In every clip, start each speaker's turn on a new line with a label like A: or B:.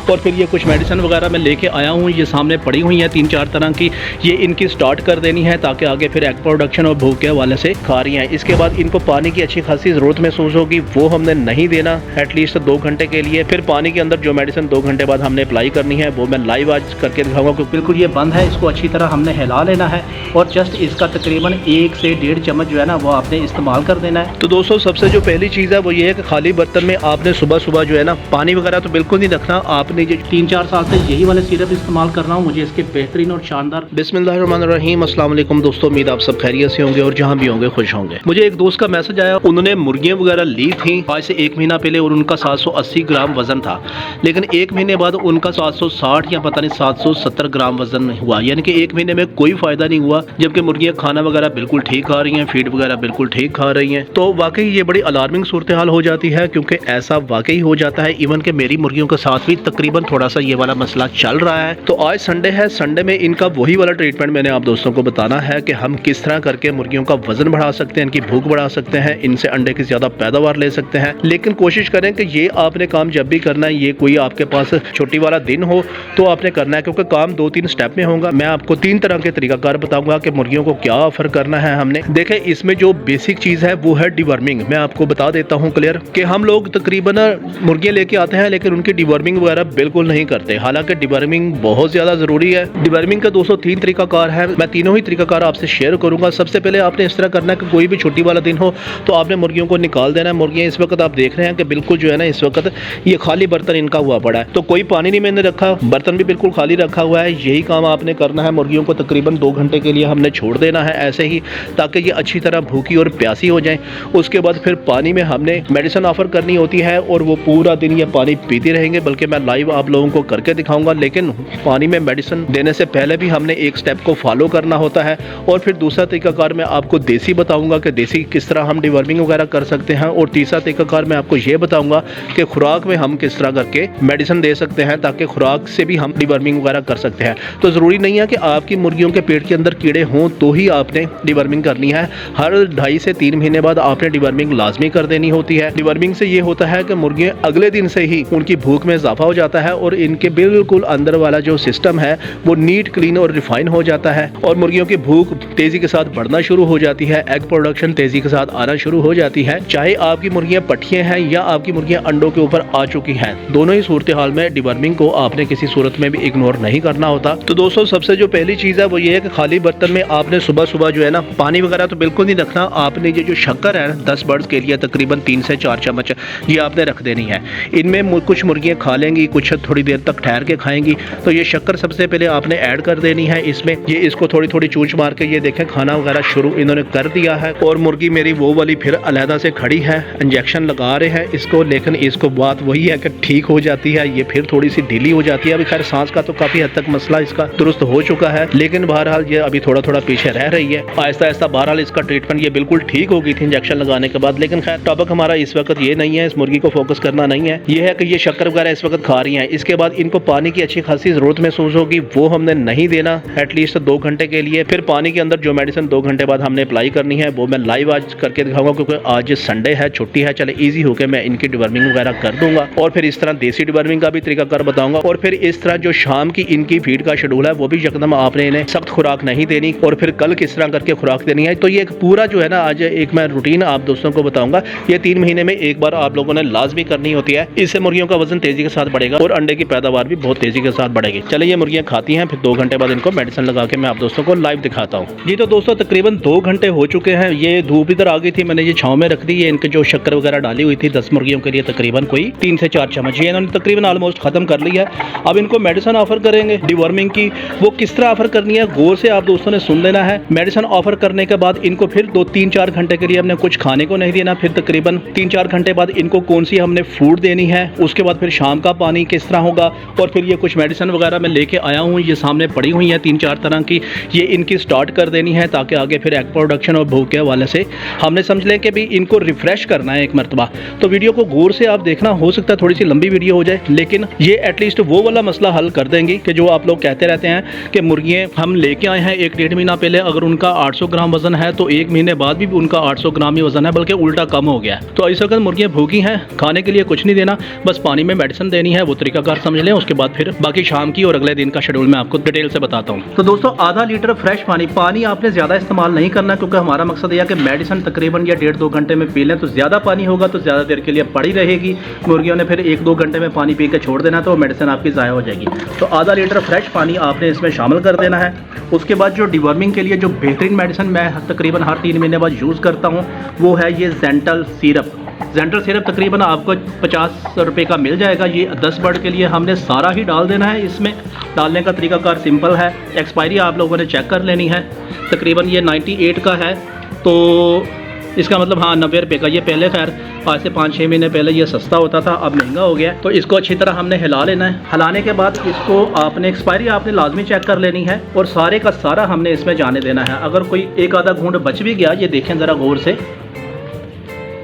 A: और फिर ये कुछ मेडिसिन वगैरह मैं लेके आया हूँ, ये सामने पड़ी हुई हैं 3-4 तरह की। ये इनकी स्टार्ट कर देनी है ताकि आगे फिर एग प्रोडक्शन और भूख के हवाले से खा रही हैं। इसके बाद इनको पानी की अच्छी खासी ज़रूरत महसूस होगी, वो हमने नहीं देना एटलीस्ट 2 घंटे के लिए। फिर पानी के अंदर जो मेडिसिन 2 घंटे बाद हमने अप्लाई करनी है वो मैं लाइव आज करके दिखाऊंगा, क्योंकि बिल्कुल ये बंद है। इसको अच्छी तरह हमने हिला लेना है और जस्ट इसका तकरीबन 1 से 1.5 चम्मच जो है ना वो आपने इस्तेमाल कर देना है। तो दोस्तों सबसे जो पहली चीज़ है वो ये है कि खाली बर्तन में आपने सुबह सुबह जो है ना पानी वगैरह तो बिल्कुल नहीं रखना। आपने जो 3-4 साल से यही वाले सिरप इस्तेमाल कर रहा हूँ, मुझे इसके बेहतरीन और शानदार। बिस्मिल्लाहिर्रहमानिर्रहीम, अस्सलाम वालेकुम दोस्तों, उम्मीद आप सब खैरियत से होंगे और जहाँ भी होंगे खुश होंगे। मुझे एक दोस्त का मैसेज आया, उन्होंने मुर्गियाँ वगैरह ली थी आज से 1 महीना पहले और उनका 780 ग्राम वजन था, लेकिन 1 महीने बाद उनका 760 या पता नहीं 770 ग्राम वजन हुआ, यानी कि 1 महीने में कोई फायदा नहीं हुआ। जबकि मुर्गियाँ खाना वगैरह बिल्कुल ठीक खा रही हैं, फीड वगैरह बिल्कुल ठीक खा रही हैं। तो वाकई ये बड़ी अलार्मिंग सूरत हाल हो जाती है, क्योंकि ऐसा वाकई हो जाता है। इवन के मेरी मुर्गियों के साथ भी तकरीबन थोड़ा सा ये वाला मसला चल रहा है। तो आज संडे है, संडे में इनका वही वाला ट्रीटमेंट मैंने आप दोस्तों को बताना है कि हम किस तरह करके मुर्गियों का वजन बढ़ा सकते हैं, इनकी भूख बढ़ा सकते हैं, इनसे अंडे की ज्यादा पैदावार ले सकते हैं। लेकिन कोशिश करें कि ये आपने काम जब भी करना है, ये कोई आपके पास छुट्टी वाला दिन हो तो आपने करना है, क्योंकि काम 2-3 स्टेप में होगा। मैं आपको 3 तरह के तरीकाकार बताऊंगा कि मुर्गियों को क्या ऑफर करना है हमने। देखें, इसमें जो बेसिक चीज है वो है डिवर्मिंग। मैं आपको बता देता हूँ क्लियर कि हम लोग तकरीबन मुर्गियां लेके आते हैं लेकिन उनकी डिवर्मिंग वगैरह बिल्कुल नहीं करते, हालांकि डिवर्मिंग बहुत ज्यादा जरूरी है। डिवर्मिंग का दोस्तों 3 तरीकाकार है, मैं तीनों ही तरीकाकार आपसे शेयर करूंगा। सबसे पहले आपने इस तरह करना है कि कोई भी छुट्टी वाला दिन हो तो आपने मुर्गियों को निकाल देना है। मुर्गियां इस वक्त आप देख रहे हैं कि बिल्कुल जो है ना इस वक्त ये खाली बर्तन इनका हुआ पड़ा है, तो कोई पानी नहीं मैंने रखा, बर्तन भी बिल्कुल खाली रखा हुआ है। यही काम आपने करना है, मुर्गियों को तकरीबन 2 घंटे के लिए हमने छोड़ देना है ऐसे ही, ताकि ये अच्छी तरह भूखी और प्यासी हो जाएं। उसके बाद फिर पानी में हमने मेडिसिन ऑफर करनी होती है और वो पूरा दिन ये पानी पीती रहेंगे, बल्कि मैं लाइव आप लोगों को करके दिखाऊंगा। लेकिन पानी में मेडिसिन देने से पहले भी हमने एक स्टेप को फॉलो करना होता है। और फिर दूसरा तरीकाकार मैं आपको देसी बताऊंगा कि देसी किस तरह हम डिवर्मिंग वगैरह कर सकते हैं। और तीसरा तरीकाकार मैं आपको ये बताऊंगा कि खुराक में हम किस तरह करके मेडिसिन दे सकते हैं ताकि खुराक से भी हम डिवर्मिंग वगैरह कर सकते हैं। तो ज़रूरी नहीं है कि आपकी मुर्गियों के पेट के अंदर कीड़े हों तो ही आपने डिवर्मिंग करनी है। हर 2.5 से 3 महीने बाद आपने डिवर्मिंग लाजमी कर देनी होती है। डिवर्मिंग से ये होता है कि मुर्गियां अगले दिन से ही उनकी भूख में इजाफा हो जाता है और इनके बिल्कुल अंदर वाला जो सिस्टम है वो नीट, क्लीन और रिफाइन हो जाता है और मुर्गियों की भूख तेजी के साथ बढ़ना शुरू हो जाती है। एग प्रोडक्शन तेजी के साथ आना शुरू हो जाती है, चाहे आपकी मुर्गियां पट्टियां हैं या आपकी मुर्गियां अंडों के ऊपर आ चुकी हैं। दोनों ही सूरत हाल में डिवर्मिंग को आपने किसी सूरत में भी इग्नोर नहीं करना होता। तो दोस्तों सबसे जो पहली चीज है वो ये है कि खाली बर्तन में आपने सुबह सुबह जो है ना पानी वगैरह तो बिल्कुल नहीं रखना। आपने ये जो शक्कर है 10 बर्ड्स के लिए तकरीबन 3 से 4 चम्मच ये आपने रख देनी है। इनमें कुछ मुर्गियां खा लेंगी, कुछ थोड़ी देर तक ठहर के खाएंगी, तो ये शक्कर सबसे पहले आपने ऐड कर देनी है इसमें। ये इसको थोड़ी थोड़ी चूंच मार के ये देखें खाना वगैरह शुरू इन्होंने कर दिया है। और मुर्गी मेरी वो वाली फिर अलहदा से खड़ी है, इंजेक्शन लगा रहे हैं इसको, लेकिन इसको बात वही है कि ठीक हो जाती है, ये फिर थोड़ी सी ढीली हो जाती है। अभी खैर सांस का तो काफी हद तक मसला इसका दुरुस्त हो चुका है, लेकिन बहरहाल ये अभी थोड़ा थोड़ा पीछे रह रही है। आहिस्ता आहिस्ता बहरहाल इसका ट्रीटमेंट ये बिल्कुल ठीक हो गई थी इंजेक्शन लगाने के बाद। लेकिन खैर टॉपिक हमारा इस वक्त ये नहीं है, इस मुर्गी को फोकस करना नहीं है। ये है कि ये शक्कर वगैरह इस वक्त खा रही हैं, इसके बाद इनको पानी की अच्छी खासी जरूरत महसूस होगी, वो हमने नहीं देना एटलीस्ट 2 घंटे के लिए। फिर पानी के अंदर जो मेडिसिन 2 घंटे बाद हमने अप्लाई करनी है वो मैं लाइव आज करके दिखाऊंगा, क्योंकि आज संडे है, छुट्टी है, चले इजी होकर मैं इनकी डिवर्मिंग वगैरह कर दूंगा। और फिर इस तरह देसी डिवर्मिंग का भी तरीकाकार बताऊंगा। और फिर इस तरह जो शाम की इनकी फीड का शेड्यूल है वो भी यकदम आपने इन्हें सख्त खुराक नहीं देनी, और फिर कल किस तरह करके खुराक देनी है। तो ये एक पूरा जो है ना आज एक मैं रूटीन आप दोस्तों को बताऊंगा। ये 3 महीने में एक बार आप लोगों ने लाजमी करनी होती है, इससे मुर्गियों का वजन तेजी के साथ बढ़ेगा और अंडे की पैदावार भी बहुत तेजी के साथ बढ़ेगी। चले ये मुर्गियां खाती हैं, फिर 2 घंटे बाद इनको मेडिसिन लगा के मैं आप दोस्तों को लाइव दिखाता हूँ। जी तो दोस्तों तकरीबन 2 घंटे हो चुके हैं, ये धूप इधर आ गई थी, मैंने ये छांव में रख दी। ये इनके जो शक्कर वगैरह डाली हुई थी 10 मुर्गियों के लिए तकरीबन कोई 3 से 4 चम्मच, ये इन्होंने तकरीबन ऑलमोस्ट खत्म कर लिया है। अब इनको मेडिसिन ऑफर करेंगे डिवर्मिंग की, वो किस तरह ऑफर करनी है गौर से आप दोस्तों ने सुन लेना है। मेडिसिन ऑफर करने के बाद इनको फिर 2-3-4 घंटे के लिए हमने कुछ खाने को नहीं देना, फिर तकरीबन 3-4 घंटे बाद इनको कौन सी हमने फूड देनी है, उसके बाद फिर शाम का पानी किस तरह होगा। और फिर ये कुछ मेडिसिन वगैरह मैं लेके आया हूँ, ये सामने पड़ी हुई हैं 3-4 तरह की, ये इनकी स्टार्ट कर देनी है ताकि आगे फिर एग प्रोडक्शन और भूख के हवाले से हमने समझ लें कि भी इनको रिफ्रेश करना है एक मरतबा। तो वीडियो को गौर से आप देखना, हो सकता है थोड़ी सी लंबी वीडियो हो जाए, लेकिन ये एटलीस्ट वो वाला मसला हल कर देंगी कि जो आप लोग कहते रहते हैं कि मुर्गियाँ हम लेके आए हैं 1-1.5 महीना पहले, अगर उनका 800 ग्राम वजन है तो 1 महीने बाद भी उनका 800 ग्राम ही वजन है, बल्कि उल्टा कम हो गया है। तो इस वक्त मुर्गियाँ भूखी हैं, खाने के लिए कुछ नहीं देना, बस पानी में मेडिसिन देनी है, वो तरीकाकार समझ लें, उसके बाद फिर बाकी शाम की और अगले दिन का शेड्यूल मैं आपको डिटेल से बताता हूँ। तो दोस्तों आधा लीटर फ्रेश पानी आपने ज़्यादा इस्तेमाल नहीं करना, क्योंकि हमारा मकसद यह है कि मेडिसिन तकरीबन या 1.5-2 घंटे में पी लें। तो ज़्यादा पानी होगा तो ज़्यादा देर के लिए पड़ी रहेगी, मुर्गियों ने फिर 1-2 घंटे में पानी पी के छोड़ देना, तो मेडिसिन आपकी ज़ाया हो जाएगी। तो आधा लीटर फ्रेश पानी आपने इसमें शामिल कर देना है। उसके बाद जो डिवर्मिंग के लिए जो बेहतरीन मेडिसिन मैं तकरीबन हर 3 महीने बाद यूज़ करता हूँ वो है ये जेंटल सिरप। जेंटल सिरप तकरीबन आपको 50 रुपये का मिल जाएगा। ये 10 बर्ड के लिए हमने सारा ही डाल देना है। इसमें डालने का तरीकाकार सिंपल है। एक्सपायरी आप लोगों ने चेक कर लेनी है। तकरीबन ये 98 का है, तो इसका मतलब हाँ 90 रुपये का। ये पहले खैर आज से 5-6 महीने पहले ये सस्ता होता था, अब महंगा हो गया। तो इसको अच्छी तरह हमने हिला लेना है। हिलाने के बाद इसको आपने एक्सपायरी आपने लाजमी चेक कर लेनी है और सारे का सारा हमने इसमें जाने देना है। अगर कोई एक आधा घूंट बच भी गया, ये देखें ज़रा गौर से,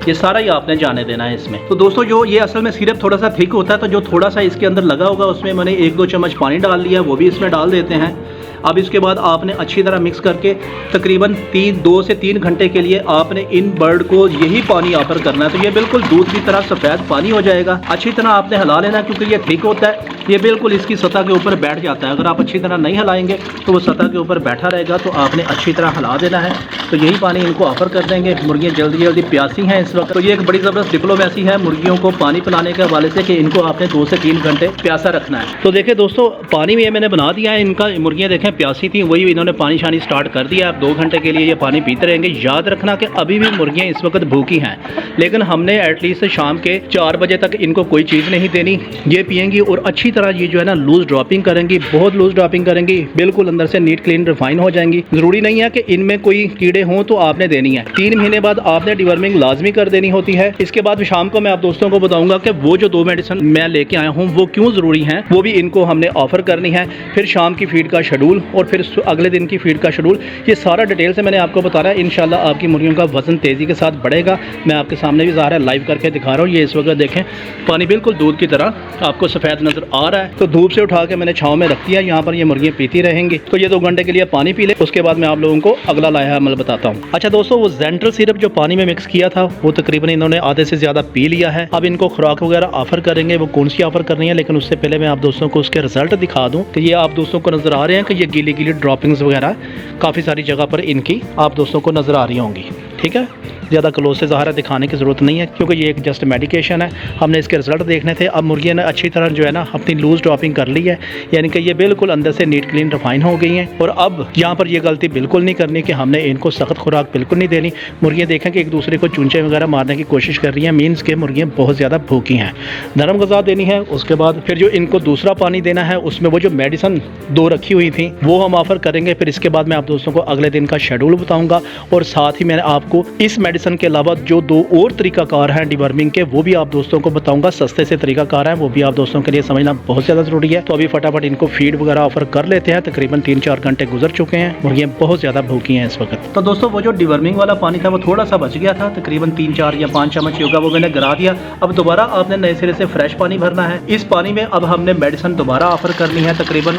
A: ये सारा ही आपने जाने देना है इसमें। तो दोस्तों जो ये असल में सिरप थोड़ा सा थिक होता है, तो जो थोड़ा सा इसके अंदर लगा होगा उसमें मैंने 1-2 चम्मच पानी डाल लिया, वो भी इसमें डाल देते हैं। अब इसके बाद आपने अच्छी तरह मिक्स करके तकरीबन 2 से 3 घंटे के लिए आपने इन बर्ड को यही पानी ऑफर करना है। तो ये बिल्कुल दूध की तरह सफ़ेद पानी हो जाएगा। अच्छी तरह आपने हिला लेना, क्योंकि ये थिक होता है, ये बिल्कुल इसकी सतह के ऊपर बैठ जाता है। अगर आप अच्छी तरह नहीं हिलाएंगे तो वो सतह के ऊपर बैठा रहेगा। तो आपने अच्छी तरह हिला देना है। तो यही पानी इनको ऑफर कर देंगे। मुर्गियाँ जल्दी जल्दी प्यासी हैं इस वक्त। तो ये एक बड़ी ज़बरदस्त डिप्लोमेसी है मुर्गियों को पानी पिलाने के हवाले से कि इनको आपने 2 से 3 घंटे प्यासा रखना है। तो देखिए दोस्तों पानी में मैंने बना दिया है इनका। मुर्गियाँ देखें प्यासी थी, वही इन्होंने पानी शानी स्टार्ट कर दिया। आप 2 घंटे के लिए ये पानी पीते रहेंगे। याद रखना कि अभी भी मुर्गियाँ इस वक्त भूखी हैं, लेकिन हमने एटलीस्ट शाम के 4 बजे तक इनको कोई चीज़ नहीं देनी। ये पियेंगी और अच्छी तरह ये जो है ना लूज ड्रॉपिंग करेंगी, बहुत लूज ड्रॉपिंग करेंगी, बिल्कुल अंदर से नीट क्लीन रिफाइन हो जाएंगी। ज़रूरी नहीं है कि इनमें कोई कीड़े हों तो आपने देनी है। 3 महीने बाद आपने डिवर्मिंग लाजमी कर देनी होती है। इसके बाद शाम को मैं आप दोस्तों को बताऊंगा कि वो जो 2 मेडिसिन मैं लेके आया हूँ वो क्यों ज़रूरी हैं, वो भी इनको हमने ऑफर करनी है। फिर शाम की फीड का शेड्यूल और फिर अगले दिन की फीड का शेड्यूल, ये सारा डिटेल से मैंने आपको बता रहा है। इंशाल्लाह आपकी मुर्गियों का वजन तेज़ी के साथ बढ़ेगा। मैं आपके सामने भी ज़ाहिर है लाइव करके दिखा रहा हूँ। ये इस वक्त देखें पानी बिल्कुल दूध की तरह आपको सफ़ेद नज़र आ रहा है। तो धूप से उठा के मैंने छाँव में रख दिया, यहाँ पर ये मुर्गियाँ पीती रहेंगी। तो ये 2 घंटे के लिए पानी पी ले, उसके बाद मैं आप लोगों को अगला लाया अमल बताता हूँ। अच्छा दोस्तों वो जेंटल सिरप जो पानी में मिक्स किया था वो तकरीबन इन्होंने आधे से ज़्यादा पी लिया है। अब इनको खुराक वगैरह ऑफर करेंगे, वो कौन सी ऑफर करनी है, लेकिन उससे पहले मैं आप दोस्तों को उसके रिजल्ट दिखा दूँ। तो ये आप दोस्तों को नज़र आ रहे हैं कि ये गीली गीली ड्रॉपिंग्स वगैरह काफ़ी सारी जगह पर इनकी आप दोस्तों को नज़र आ रही होंगी। ठीक है, ज़्यादा क्लोज से ज़ाहिर दिखाने की ज़रूरत नहीं है, क्योंकि ये एक जस्ट मेडिकेशन है। हमने इसके रिजल्ट देखने थे। अब मुर्गियाँ ने अच्छी तरह जो है ना अपनी लूज ड्रॉपिंग कर ली है, यानी कि ये बिल्कुल अंदर से नीट क्लीन रिफाइन हो गई हैं। और अब यहाँ पर ये गलती बिल्कुल नहीं करनी कि हमने इनको सख्त खुराक बिल्कुल नहीं देनी। मुर्गियाँ देखें कि एक दूसरे को चूंचे वगैरह मारने की कोशिश कर रही हैं, मीन्स के मुर्गियाँ बहुत ज़्यादा भूखी हैं। नरम ग़िज़ा देनी है। उसके बाद फिर जो इनको दूसरा पानी देना है उसमें वो जो मेडिसिन 2 रखी हुई थी वो हम ऑफ़र करेंगे। फिर इसके बाद मैं आप दोस्तों को अगले दिन का शेड्यूल बताऊँगा, और साथ ही मैंने आपको इस मेडिसिन के अलावा जो 2 और तरीकाकार हैं डिवर्मिंग के वो भी आप दोस्तों को बताऊंगा। सस्ते से तरीकाकार हैं, वो भी आप दोस्तों के लिए समझना बहुत ज़्यादा ज़रूरी है। तो अभी फटाफट इनको फीड वगैरह ऑफर कर लेते हैं। तकरीबन 3-4 घंटे गुजर चुके हैं, मुर्गियाँ बहुत ज़्यादा भूखी हैं इस वक्त। तो दोस्तों वो जो डिवर्मिंग वाला पानी था वो थोड़ा सा बच गया था, तकरीबन 3-4 या 5 चम्मच होगा, वो मैंने गिरा दिया। अब दोबारा आपने नए सिरे से फ्रेश पानी भरना है। इस पानी में अब हमने मेडिसिन दोबारा ऑफर करनी है। तकरीबन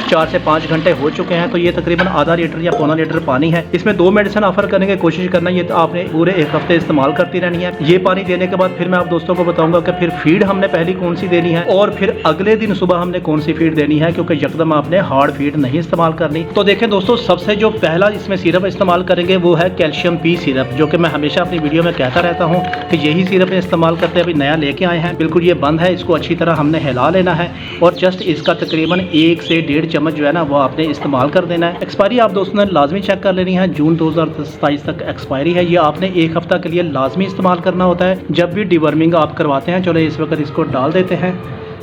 A: 4 से 5 घंटे हो चुके हैं। तो ये तकरीबन आधा लीटर या पौना लीटर पानी है। इसमें 2 मेडिसिन ऑफर करने की कोशिश करना, ये तो आपने पूरे 1 हफ्ते इस्तेमाल करती रहनी है। ये पानी देने के बाद फिर मैं आप दोस्तों को बताऊंगा कि फिर फीड हमने पहली कौन सी देनी है और फिर अगले दिन सुबह हमने कौन सी फीड देनी है, क्योंकि यकदम आपने हार्ड फीड नहीं इस्तेमाल करनी। तो देखें दोस्तों सबसे जो पहला इसमें सिरप इस्तेमाल करेंगे वो है कैल्शियम पी सिरप, जो कि मैं हमेशा अपनी वीडियो में कहता रहता हूँ कि यही सिरप इस्तेमाल करते हैं। अभी नया लेके आए हैं, बिल्कुल ये बंद है। इसको अच्छी तरह हमने हिला लेना है और जस्ट इसका तकरीबन 1 से 1.5 चम्मच जो है ना वो आपने इस्तेमाल कर देना है। एक्सपायरी आप दोस्तों ने लाजमी चेक कर लेनी है। जून 2027 तक एक्सपायरी है। ये आपने 1 हफ्ता के लिए लाजमी इस्तेमाल करना होता है जब भी डिवर्मिंग आप करवाते हैं। चलो इस वक्त इसको डाल देते हैं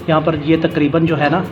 A: यहाँ पर। ये तकरीबन जो है ना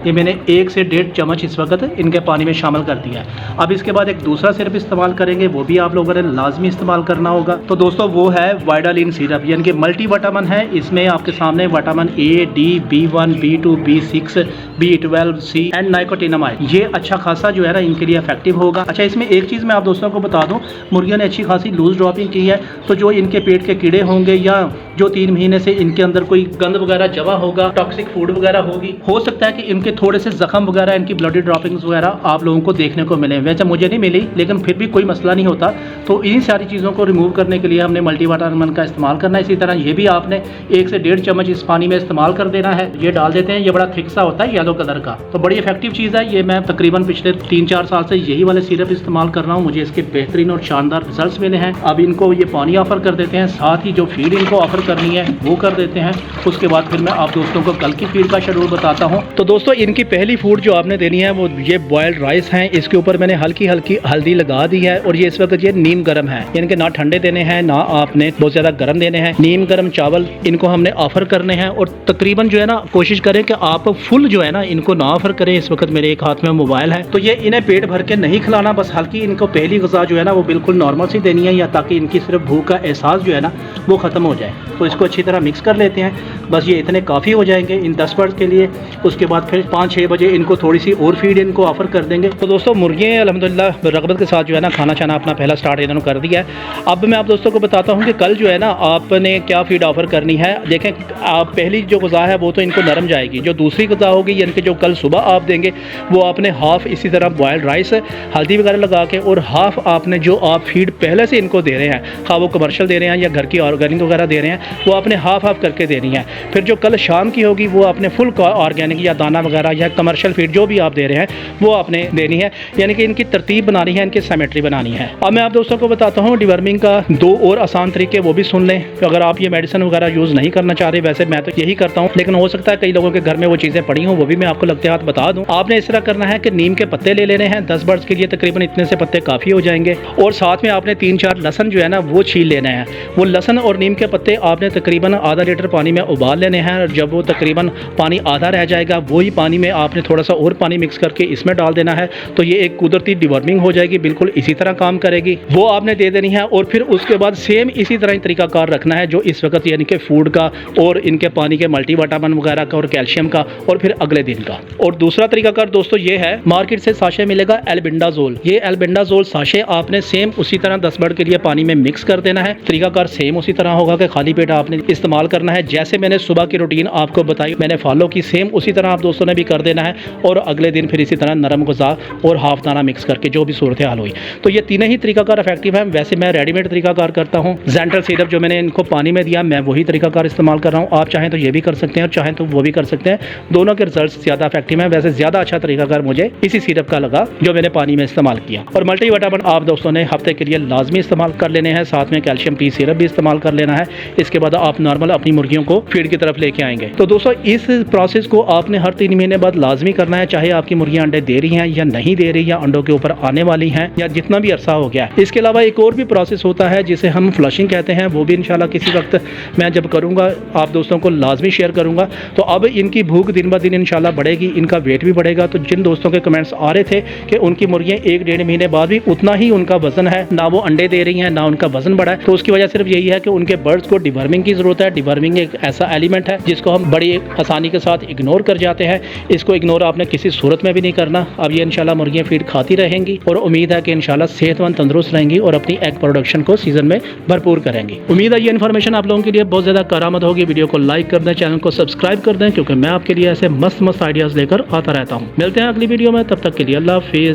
A: ये मैंने 1 से 1.5 चम्मच इस वक्त इनके पानी में शामिल कर दिया है। अब इसके बाद एक दूसरा सिरप इस्तेमाल करेंगे, वो भी आप लोगों ने लाजमी इस्तेमाल करना होगा। तो दोस्तों वो है वाइडालिन सिरप, यानी कि मल्टी विटामिन है। इसमें आपके सामने vitamin A, D, B1, B2, B6, B12, C and nicotinamide, ये अच्छा खासा जो है ना इनके लिए इफेक्टिव होगा। अच्छा इसमें एक चीज़ मैं आप दोस्तों को बता दूँ, मुर्गियों ने अच्छी खासी लूज ड्रॉपिंग की है, तो जो इनके पेट के कीड़े होंगे या जो 3 महीने से इनके अंदर कोई गंद वगैरह जमा होगा, टॉक्सिक फूड वगैरह होगी, हो सकता है कि इनके थोड़े से जख्म वगैरह, इनकी ब्लडी ड्रॉपिंग्स वगैरह आप लोगों को देखने को मिले। वैसे मुझे नहीं मिली, लेकिन फिर भी कोई मसला नहीं होता। तो इन सारी चीज़ों को रिमूव करने के लिए हमने मल्टीविटामिन का इस्तेमाल करना है। इसी तरह ये भी आपने 1 से 1.5 चम्मच इस पानी में इस्तेमाल कर देना है। ये डाल देते हैं, ये बड़ा थिक सा होता है येलो कलर का, तो बड़ी इफेक्टिव चीज़ है। ये मैं तकरीबन पिछले 3-4 साल से यही वाले सिरप इस्तेमाल कर रहा हूँ, मुझे इसके बेहतरीन और शानदार रिजल्ट्स मिले हैं। अब इनको ये पानी ऑफर कर देते हैं, साथ ही जो फीड इनको ऑफर करनी है वो कर देते हैं। उसके बाद फिर मैं आप दोस्तों को कल की फीड का शेड्यूल बताता हूँ। तो दोस्तों इनकी पहली फूड जो आपने देनी है वो ये बॉयल्ड राइस है। इसके ऊपर मैंने हल्की हल्की हल्दी लगा दी है और ये इस वक्त ये नीम गर्म है। इनके ना ठंडे देने हैं ना आपने बहुत ज़्यादा गर्म देने हैं। नीम गर्म चावल इनको हमने ऑफर करने हैं और तकरीबन जो है ना कोशिश करें कि आप फुल जो है ना इनको ना ऑफर करें। इस वक्त मेरे एक हाथ में मोबाइल है, तो ये इन्हें पेट भर के नहीं खिलाना, बस हल्की इनको पहली ग़िज़ा जो है ना वो बिल्कुल नॉर्मल सी देनी है, या ताकि इनकी सिर्फ भूख का एहसास जो है ना वो ख़त्म हो जाए। तो इसको अच्छी तरह मिक्स कर लेते हैं, बस ये इतने काफ़ी हो जाएंगे इन 10 बर्ड्स के लिए। उसके बाद फिर 5-6 बजे इनको थोड़ी सी और फीड इनको ऑफर कर देंगे। तो दोस्तों मुर्गियाँ अल्हम्दुलिल्लाह रगबत के साथ जो है ना खाना छाना अपना पहला स्टार्ट इन्होंने कर दिया है। अब मैं आप दोस्तों को बताता हूँ कि कल जो है ना आपने क्या फीड ऑफर करनी है। देखें आप पहली जो ग़िज़ा है वो तो इनको नरम जाएगी, जो दूसरी ग़िज़ा होगी यानी कि जो कल सुबह आप देंगे वो आपने हाफ़ इसी तरह बॉयल्ड राइस हल्दी वगैरह लगा के, और हाफ़ आपने जो आप फीड पहले से इनको दे रहे हैं, खा वो कमर्शियल दे रहे हैं या घर की ऑर्गेनिक वगैरह दे रहे हैं, वो आपने हाफ़ करके देनी है। फिर जो कल शाम की होगी वो आपने फुल ऑर्गेनिक या दाना वगैरह या कमर्शियल फीड जो भी आप दे रहे हैं वो आपने देनी है। यानी कि इनकी तरतीब बनानी है, इनकी सिमेट्री बनानी है। अब मैं आप दोस्तों को बताता हूँ डिवर्मिंग का 2 और आसान तरीके, वो भी सुन लें। अगर आप ये मेडिसिन वगैरह यूज़ नहीं करना चाह रहे, वैसे मैं तो यही करता हूँ, लेकिन हो सकता है कई लोगों के घर में वो चीज़ें पड़ी हों, वो भी मैं आपको लगते हाथ बता दूँ। आपने इस तरह करना है कि नीम के पत्ते ले लेने हैं 10 बर्ड्स के लिए, तकरीबन इतने से पत्ते काफ़ी हो जाएंगे। और साथ में आपने 3-4 लहसन जो है ना वो छील लेना है। वो लहसन और नीम के पत्ते आपने तकरीबन आधा लीटर पानी में उबाल लेने हैं। और जब वो तकरीबन पानी आधा रह जाएगा, वही पानी में आपने थोड़ा सा और पानी मिक्स करके इसमें डाल देना है। तो ये एक कुदरती डिवर्मिंग हो जाएगी, बिल्कुल इसी तरह काम करेगी, वो आपने दे देनी है। और फिर उसके बाद सेम इसी तरह तरीकाकार रखना है जो इस वक्त यानी कि फूड का और इनके पानी के मल्टीविटामिन वगैरह का और कैल्शियम का, और फिर अगले दिन का। और दूसरा तरीकाकार दोस्तों ये है, मार्केट से साशे मिलेगा एल्बेंडाजोल। ये एल्बेंडाजोल साशे आपने सेम उसी तरह 10 बर्ड के लिए पानी में मिक्स कर देना है। तरीकाकार सेम उसी तरह होगा कि खाली पेट आपने इस्तेमाल करना है। जैसे मैंने सुबह की रूटीन आपको बताई, मैंने फॉलो की, सेम उसी तरह आप दोस्तों ने भी कर देना है। और अगले दिन फिर इसी तरह नरम ग़िज़ा और हाफ दाना मिक्स करके जो भी सूरत हाल हुई। तो ये तीनों ही तरीकाकार इफेक्टिव है। वैसे मैं रेडीमेड तरीकाकार करता हूँ, जेंटल सिरप जो मैंने इनको पानी में दिया मैं वही तरीकाकार इस्तेमाल कर रहा हूँ। आप चाहें तो ये भी कर सकते हैं और चाहें तो वो भी कर सकते हैं, दोनों के रिजल्ट ज़्यादा इफेक्टिव है। वैसे ज़्यादा अच्छा तरीकाकार मुझे इसी सिरप का लगा जो मैंने पानी में इस्तेमाल किया। और मल्टीविटामिन आप दोस्तों ने हफ्ते के लिए लाजमी इस्तेमाल कर लेने हैं, साथ में कैल्शियम पी सिरप भी इस्तेमाल कर लेना है। इसके बाद आप नॉर्मल अपनी मुर्गियों को फीड की तरफ लेके आएंगे। तो दोस्तों इस प्रोसेस को आपने हर 3 महीने बाद लाजमी करना है, चाहे आपकी मुर्गियां अंडे दे रही हैं या नहीं दे रही, या अंडों के ऊपर आने वाली हैं, या जितना भी अरसा हो गया। इसके अलावा एक और भी प्रोसेस होता है जिसे हम फ्लशिंग कहते हैं, वो भी इंशाल्लाह किसी वक्त मैं जब करूँगा आप दोस्तों को लाजमी शेयर करूँगा। तो अब इनकी भूख दिन ब दिन इंशाल्लाह बढ़ेगी, इनका वेट भी बढ़ेगा। तो जिन दोस्तों के कमेंट्स आ रहे थे कि उनकी मुर्गियाँ 1-1.5 महीने बाद भी उतना ही उनका वजन है, ना वो अंडे दे रही हैं ना उनका वजन बढ़ा है, तो उसकी वजह सिर्फ यही है कि उनके बर्ड्स को डिवर्मिंग की ज़रूरत है। डिवर्मिंग एक ऐसा एलिमेंट है जिसको हम बड़ी आसानी के साथ इग्नोर कर जाते हैं। इसको इग्नोर आपने किसी सूरत में भी नहीं करना। अब ये इंशाल्लाह मुर्गियाँ फीड खाती रहेंगी और उम्मीद है कि इंशाल्लाह सेहतमंद तंदुरुस्त रहेंगी और अपनी एग प्रोडक्शन को सीजन में भरपूर करेंगी। उम्मीद है ये इन्फॉर्मेशन आप लोगों के लिए बहुत ज़्यादा कारामद होगी। वीडियो को लाइक कर दें, चैनल को सब्सक्राइब कर दें, क्योंकि मैं आपके लिए ऐसे मस्त आइडियाज़ लेकर आता रहता हूँ। मिलते हैं अगली वीडियो में, तब तक के लिए अल्लाह हाफिज़।